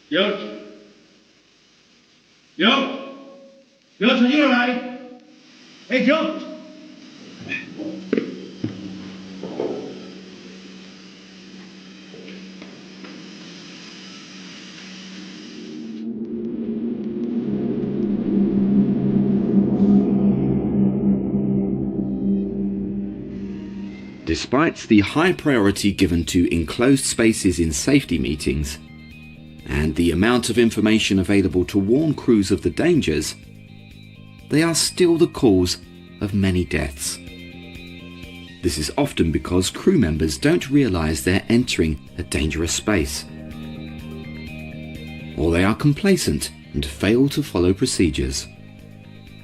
有重新来，哎，停。Despite the high priority given to enclosed spaces in safety meetings, and the amount of information available to warn crews of the dangers, they are still the cause of many deaths. This is often because crew members don't realise they're entering a dangerous space, or they are complacent and fail to follow procedures.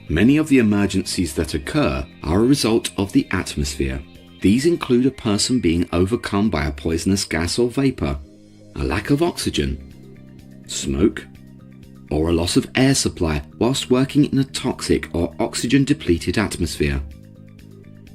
Many of the emergencies that occur are a result of the atmosphere. These include a person being overcome by a poisonous gas or vapour, a lack of oxygen, smoke, or a loss of air supply whilst working in a toxic or oxygen-depleted atmosphere.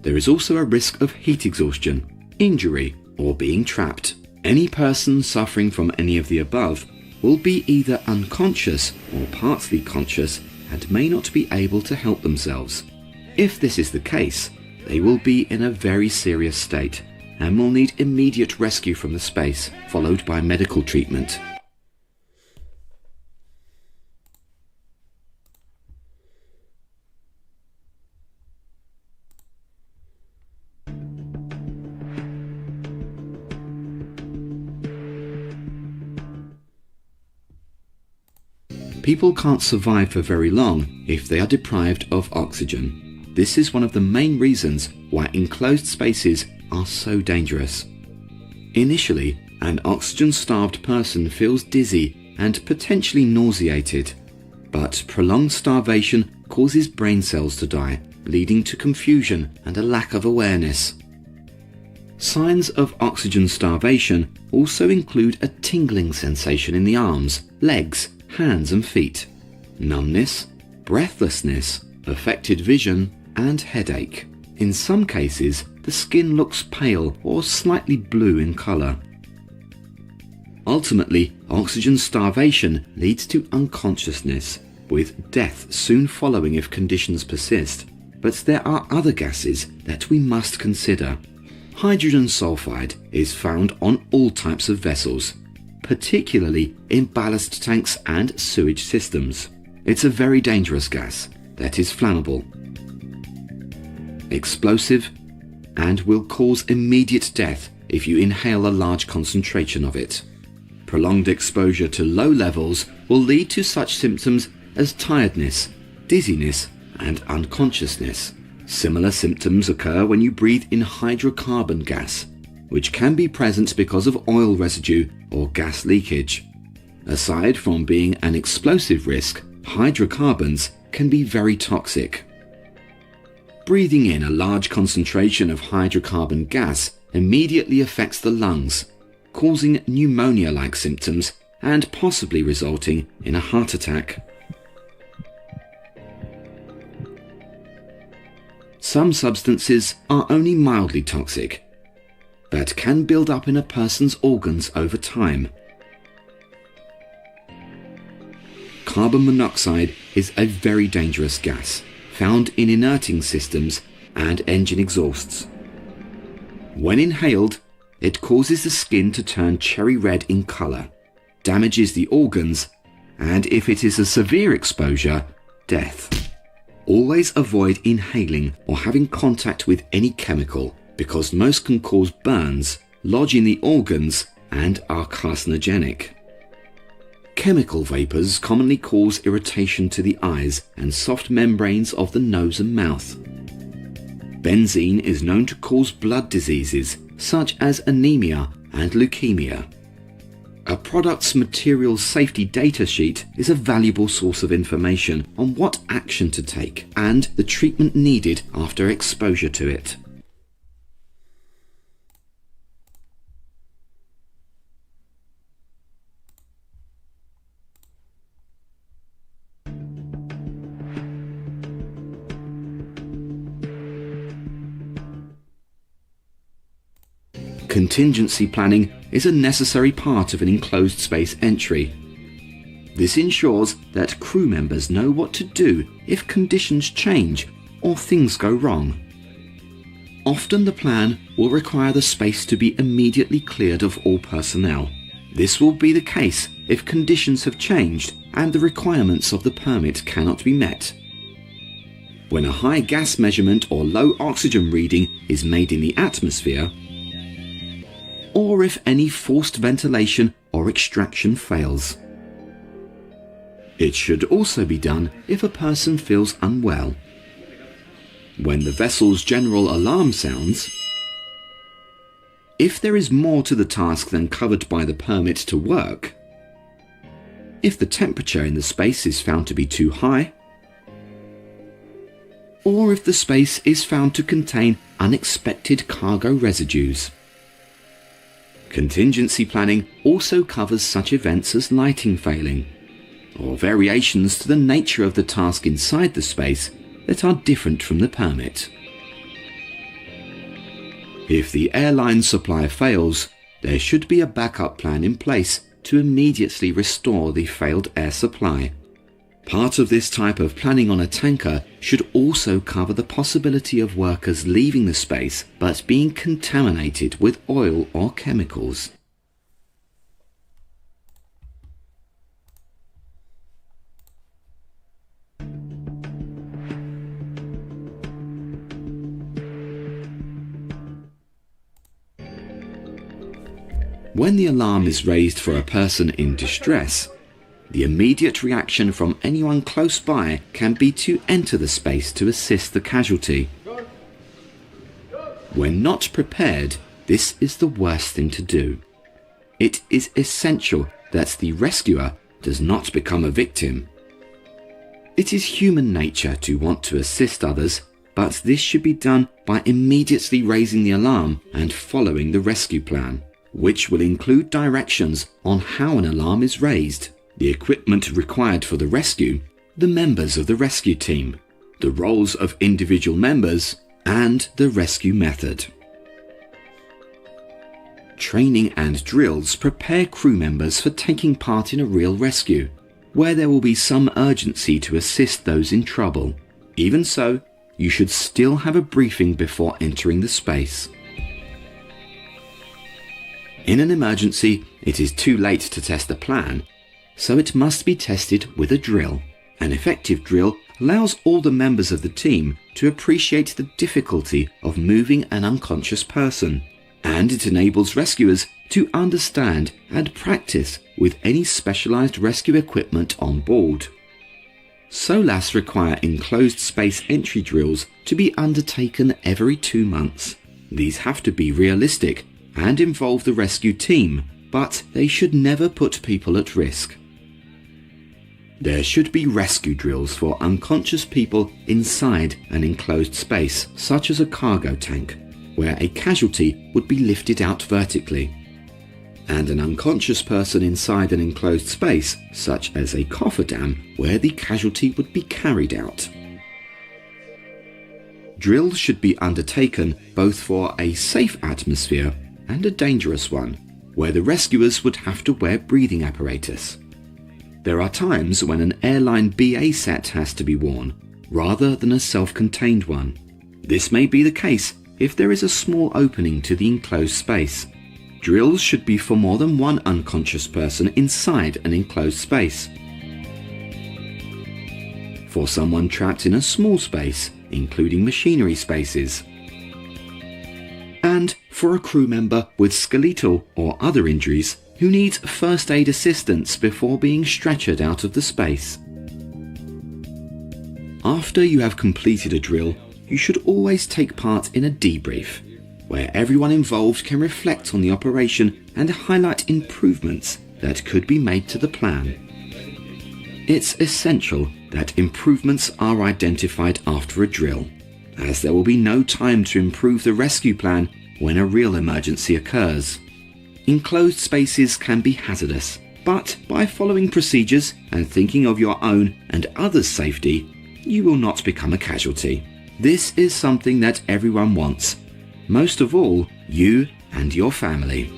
There is also a risk of heat exhaustion, injury, or being trapped. Any person suffering from any of the above will be either unconscious or partly conscious and may not be able to help themselves. If this is the case, they will be in a very serious state and will need immediate rescue from the space, followed by medical treatment. People can't survive for very long if they are deprived of oxygen. This is one of the main reasons why enclosed spaces are so dangerous. Initially, an oxygen-starved person feels dizzy and potentially nauseated, but prolonged starvation causes brain cells to die, leading to confusion and a lack of awareness. Signs of oxygen starvation also include a tingling sensation in the arms, legs, hands and feet, numbness, breathlessness, affected vision, and headache. In some cases, the skin looks pale or slightly blue in colour. Ultimately, oxygen starvation leads to unconsciousness, with death soon following if conditions persist. But there are other gases that we must consider. Hydrogen sulfide is found on all types of vessels, particularly in ballast tanks and sewage systems. It's a very dangerous gas that is flammable, explosive, and will cause immediate death if you inhale a large concentration of it. Prolonged exposure to low levels will lead to such symptoms as tiredness, dizziness, and unconsciousness. Similar symptoms occur when you breathe in hydrocarbon gas, which can be present because of oil residue or gas leakage. Aside from being an explosive risk, hydrocarbons can be very toxic. Breathing in a large concentration of hydrocarbon gas immediately affects the lungs, causing pneumonia-like symptoms and possibly resulting in a heart attack. Some substances are only mildly toxic, but can build up in a person's organs over time. Carbon monoxide is a very dangerous gas, found in inerting systems and engine exhausts. When inhaled, it causes the skin to turn cherry red in colour, damages the organs, and if it is a severe exposure, death. Always avoid inhaling or having contact with any chemical, because most can cause burns, lodge in the organs, and are carcinogenic. Chemical vapours commonly cause irritation to the eyes and soft membranes of the nose and mouth. Benzene is known to cause blood diseases such as anemia and leukemia. A product's materials safety data sheet is a valuable source of information on what action to take and the treatment needed after exposure to it. Contingency planning is a necessary part of an enclosed space entry. This ensures that crew members know what to do if conditions change or things go wrong. Often the plan will require the space to be immediately cleared of all personnel. This will be the case if conditions have changed and the requirements of the permit cannot be met. When a high gas measurement or low oxygen reading is made in the atmosphere, or if any forced ventilation or extraction fails. It should also be done if a person feels unwell. When the vessel's general alarm sounds, if there is more to the task than covered by the permit to work, if the temperature in the space is found to be too high, or if the space is found to contain unexpected cargo residues. Contingency planning also covers such events as lighting failing, or variations to the nature of the task inside the space that are different from the permit. If the airline supply fails, there should be a backup plan in place to immediately restore the failed air supply. Part of this type of planning on a tanker should also cover the possibility of workers leaving the space but being contaminated with oil or chemicals. When the alarm is raised for a person in distress, the immediate reaction from anyone close by can be to enter the space to assist the casualty. When not prepared, this is the worst thing to do. It is essential that the rescuer does not become a victim. It is human nature to want to assist others, but this should be done by immediately raising the alarm and following the rescue plan, which will include directions on how an alarm is raised, the equipment required for the rescue, the members of the rescue team, the roles of individual members, and the rescue method. Training and drills prepare crew members for taking part in a real rescue, where there will be some urgency to assist those in trouble. Even so, you should still have a briefing before entering the space. In an emergency, it is too late to test the plan, so it must be tested with a drill. An effective drill allows all the members of the team to appreciate the difficulty of moving an unconscious person, and it enables rescuers to understand and practice with any specialized rescue equipment on board. SOLAS require enclosed space entry drills to be undertaken every 2 months. These have to be realistic and involve the rescue team, but they should never put people at risk. There should be rescue drills for unconscious people inside an enclosed space, such as a cargo tank, where a casualty would be lifted out vertically, and an unconscious person inside an enclosed space, such as a cofferdam, where the casualty would be carried out. Drills should be undertaken both for a safe atmosphere and a dangerous one, where the rescuers would have to wear breathing apparatus. There are times when an airline BA set has to be worn, rather than a self-contained one. This may be the case if there is a small opening to the enclosed space. Drills should be for more than one unconscious person inside an enclosed space. For someone trapped in a small space, including machinery spaces. And for a crew member with skeletal or other injuries who needs first aid assistance before being stretchered out of the space. After you have completed a drill, you should always take part in a debrief, where everyone involved can reflect on the operation and highlight improvements that could be made to the plan. It's essential that improvements are identified after a drill, as there will be no time to improve the rescue plan when a real emergency occurs. Enclosed spaces can be hazardous, but by following procedures and thinking of your own and others' safety, you will not become a casualty. This is something that everyone wants, most of all, you and your family.